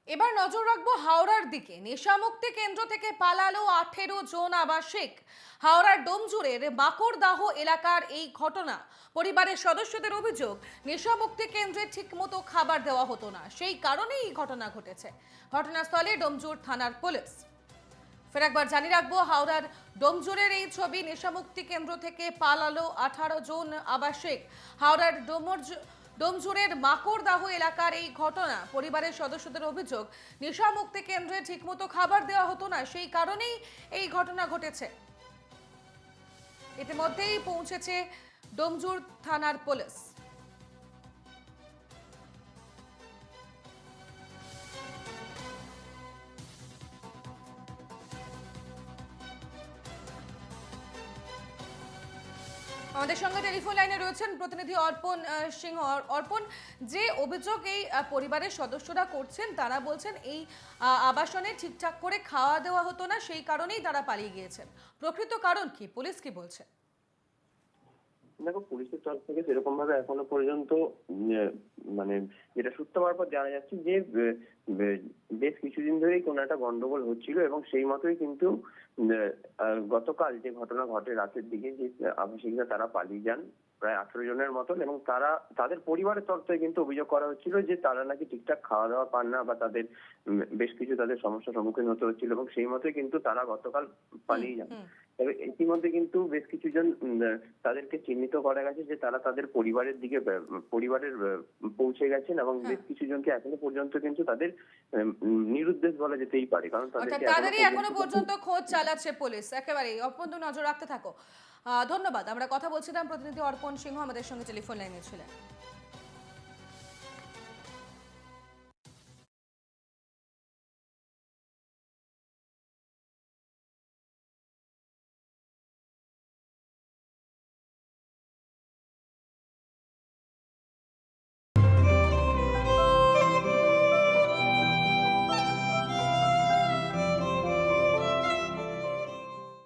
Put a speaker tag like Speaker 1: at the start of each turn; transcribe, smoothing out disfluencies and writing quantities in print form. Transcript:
Speaker 1: এবার নজর রাখবো হাওড়ার দিকে। নেশামুক্তি কেন্দ্র থেকে পালালো 18 জন আবাসিক। হাওড়ার ডোমজুড়ের বাকরদাহ এলাকার এই ঘটনা। পরিবারের সদস্যদের অভিযোগ, নেশামুক্তি কেন্দ্রে ঠিকমতো খাবার দেওয়া হতো না, সেই কারণেই এই ঘটনা ঘটেছে। ঘটনাস্থলে ডোমজুড় থানার পুলিশ। ফের একবার জানিয়ে রাখবো, হাওড়ার ডোমজুড়ের এই ছবি। নেশামুক্তি কেন্দ্র থেকে পালালো 18 জন আবাসিক। হাওড়ার ডোমজুড়ের মাকড়দাহ এলাকার এই ঘটনা। পরিবারের সদস্যদের অভিযোগ, নেশামুক্তি কেন্দ্রে ঠিকমতো খাবার দেওয়া হতো না, সেই কারণেই এই ঘটনা ঘটেছে। ইতিমধ্যেই পৌঁছেছে ডোমজুড় থানার পুলিশ। আমাদের সঙ্গে টেলিফোন লাইনে রয়েছেন প্রতিনিধি অর্পণ সিংহ। অর্পণ, যে অভিযোগ এই পরিবারের সদস্যরা করছেন, তারা বলছেন এই আবাসনে ঠিকঠাক করে খাওয়া দেওয়া হতো না, সেই কারণেই তারা পালিয়ে গিয়েছেন। প্রকৃত কারণ কি, পুলিশ কি বলছে?
Speaker 2: দেখো, পুলিশের তরফ থেকে সেরকম ভাবে এখনো পর্যন্ত মানে যেটা সূত্র মারফত জানা যাচ্ছে যে বেশ কিছুদিন ধরেই কোনো একটা গন্ডগোল হচ্ছিল এবং সেই মতোই কিন্তু গতকাল যে ঘটনা ঘটে রাতের দিকে, যে আবাসিকরা তারা পালিয়ে যান প্রায় 18 জনের মতন, এবং তাদের পরিবারের তরফ থেকে কিন্তু অভিযোগ করা হচ্ছিল যে তারা নাকি ঠিকঠাক খাওয়া দাওয়া পান না, বা তাদের বেশ কিছু তাদের সমস্যার সম্মুখীন হতে হচ্ছিল, এবং সেই মতোই কিন্তু তারা গতকাল পালিয়ে যান। তবে ইতিমধ্যে কিন্তু বেশ কিছুজন তাদেরকে চিহ্নিত করা গেছে যে তারা তাদের পরিবারের পৌঁছে গেছেন, এবং বেশ কিছু জনকে এখনো পর্যন্ত কিন্তু তাদের নিরুদ্দেশ বলা যেতেই পারে, কারণ তাদেরকে
Speaker 1: তাদেরই এখনো পর্যন্ত খোঁজ চালাচ্ছে পুলিশ। একেবারেই অর্পণ, নজর রাখতে থাকো। ধন্যবাদ। আমরা কথা বলছিলাম, প্রতিনিধি অর্পণ সিংহ আমাদের সঙ্গে টেলিফোন লাইনে ছিলেন।